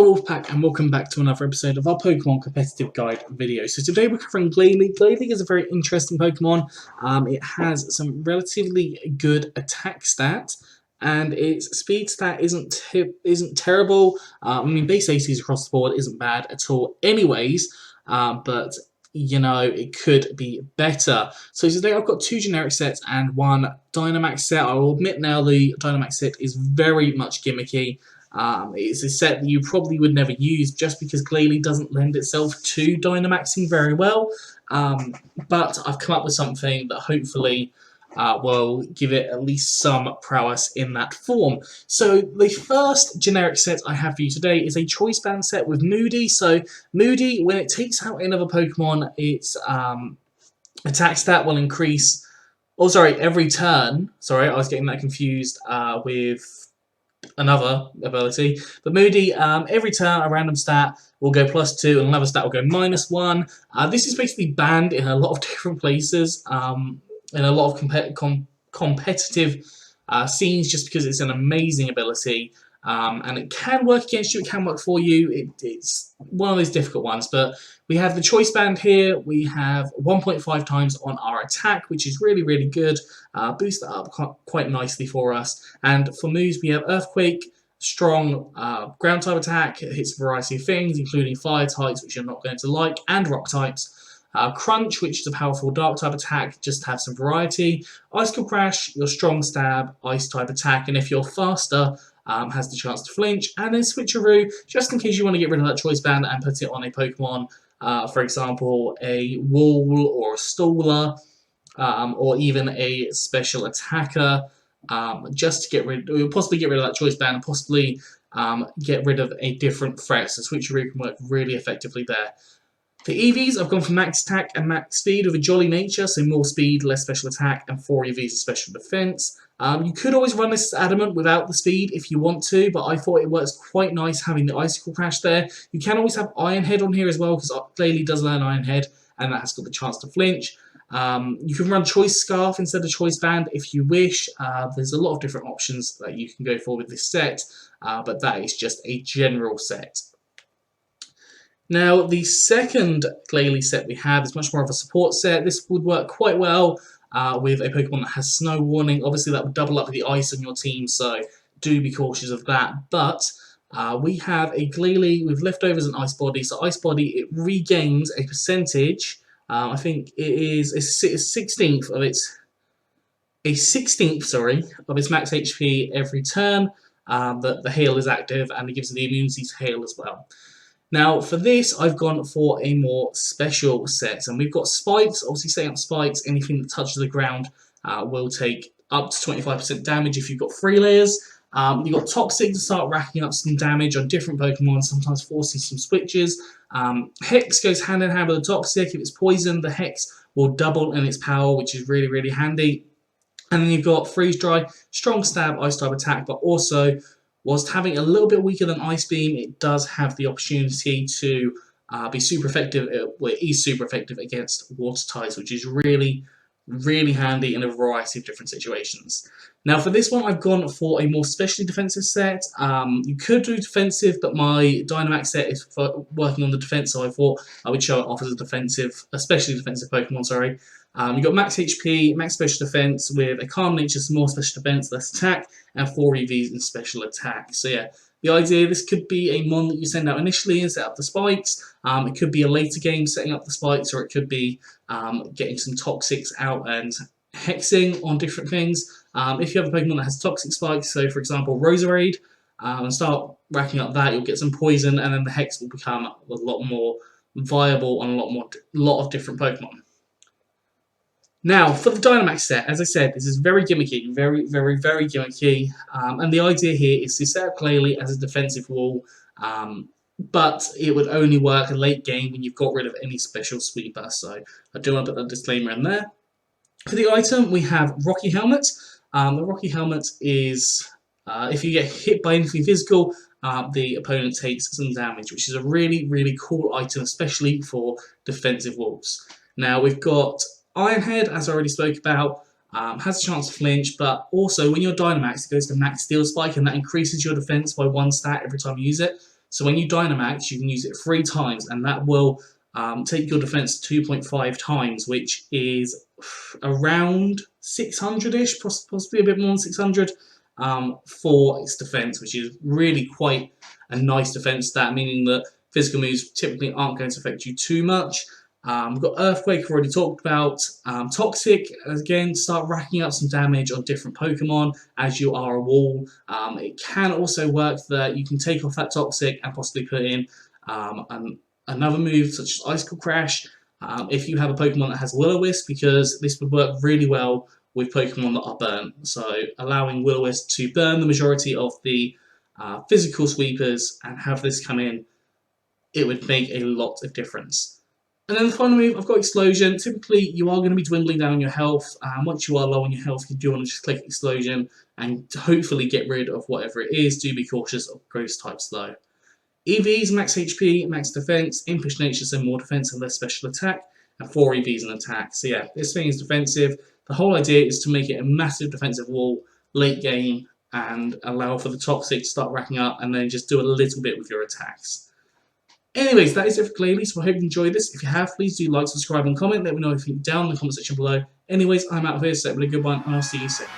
Hello Wolfpack and welcome back to another episode of our Pokemon Competitive Guide video. So today we're covering Glalie. Glalie is a very interesting Pokemon. It has some relatively good attack stat and its speed stat isn't terrible. I mean base ACs across the board isn't bad at all anyways, but you know, it could be better. So today I've got two generic sets and one Dynamax set. I will admit now the Dynamax set is very much gimmicky. It's a set that you probably would never use just because Glalie doesn't lend itself to Dynamaxing very well. But I've come up with something that hopefully will give it at least some prowess in that form. So the first generic set I have for you today is a choice band set with Moody. So Moody, when it takes out another Pokemon, its attack stat will increase. Oh, sorry, every turn. Sorry, I was getting that confused with another ability. But Moody, every turn a random stat will go +2 and another stat will go -1. This is basically banned in a lot of different places, in a lot of competitive scenes, just because it's an amazing ability. And it can work against you, it can work for you. It's one of those difficult ones. But we have the choice band here. We have 1.5 times on our attack, which is really, really good. Boost that up quite nicely for us. And for moves, we have Earthquake, strong ground type attack. It hits a variety of things, including fire types, which you're not going to like, and rock types. Crunch, which is a powerful dark type attack, just to have some variety. Icicle Crash, your strong stab, ice type attack, and if you're faster, has the chance to flinch. And then Switcheroo, just in case you want to get rid of that choice band and put it on a Pokemon, for example, a Wall or a Stooler, or even a special attacker, just to get rid, or possibly get rid of that choice band and possibly get rid of a different threat. So Switcheroo can work really effectively there. For EVs, I've gone for max attack and max speed with a jolly nature, so more speed, less special attack, and 4 EVs of special defense. You could always run this adamant without the speed if you want to, but I thought it works quite nice having the Icicle Crash there. You can always have Iron Head on here as well, because Glalie does learn Iron Head, and that has got the chance to flinch. You can run Choice Scarf instead of Choice Band if you wish. There's a lot of different options that you can go for with this set, but that is just a general set. Now, the second Glalie set we have is much more of a support set. This would work quite well with a Pokemon that has Snow Warning. Obviously, that would double up the ice on your team, so do be cautious of that. But we have a Glalie with leftovers and Ice Body. So Ice Body, it regains a percentage. I think it is a 16th of its max HP every turn that the heal is active, and it gives it the immunity to heal as well. Now, for this, I've gone for a more special set, and we've got spikes. Obviously, setting up spikes, anything that touches the ground will take up to 25% damage if you've got 3 layers. You've got Toxic to start racking up some damage on different Pokemon, sometimes forcing some switches. Hex goes hand in hand with the Toxic. If it's poison, the Hex will double in its power, which is really, really handy. And then you've got Freeze Dry, strong stab, ice type attack, but also, whilst having a little bit weaker than Ice Beam, it does have the opportunity to be super effective. Well, it is super effective against water types, which is really, really handy in a variety of different situations. Now, for this one, I've gone for a more specially defensive set. You could do defensive, but my Dynamax set is working on the defense, so I thought I would show it off as a specially defensive Pokemon. Sorry. You've got max HP, max special defense with a calm nature, some more special defense, less attack, and 4 EVs in special attack. So yeah, the idea, this could be a mon that you send out initially and set up the spikes. It could be a later game setting up the spikes, or it could be getting some Toxics out and hexing on different things. If you have a Pokemon that has Toxic spikes, so for example Roserade, and start racking up that, you'll get some poison, and then the Hex will become a lot more viable on a lot of different Pokemon. Now, for the Dynamax set, as I said, this is very gimmicky, very, very, very gimmicky, and the idea here is to set up Glalie as a defensive wall, but it would only work a late game when you've got rid of any special sweeper, so I do want to put that disclaimer in there. For the item, we have Rocky Helmet. The Rocky Helmet is, if you get hit by anything physical, the opponent takes some damage, which is a really, really cool item, especially for defensive walls. Now, we've got Iron Head, as I already spoke about, has a chance to flinch, but also when you're Dynamax, it goes to max Steel Spike, and that increases your defense by 1 stat every time you use it. So when you dynamax, you can use it 3 times, and that will take your defense 2.5 times, which is around 600-ish, possibly a bit more than 600 for its defense, which is really quite a nice defense stat, meaning that physical moves typically aren't going to affect you too much. We've got Earthquake, I've already talked about. Toxic, again, start racking up some damage on different Pokemon as you are a wall. It can also work that you can take off that Toxic and possibly put in another move such as Icicle Crash if you have a Pokemon that has Will-O-Wisp, because this would work really well with Pokemon that are burnt. So allowing Will-O-Wisp to burn the majority of the physical sweepers and have this come in, it would make a lot of difference. And then the final move, I've got Explosion. Typically, you are going to be dwindling down your health. Once you are low on your health, you do want to just click Explosion and hopefully get rid of whatever it is. Do be cautious of Ghost types though. EVs, max HP, max defense, Impish Nature, so more defense and less special attack, and 4 EVs in attack. So yeah, this thing is defensive. The whole idea is to make it a massive defensive wall late game and allow for the Toxic to start racking up and then just do a little bit with your attacks. Anyways, that is it for Glalie, so I hope you enjoyed this. If you have, please do like, subscribe, and comment. Let me know if you think down in the comment section below. Anyways, I'm out of here, so have a good one, and I'll see you soon.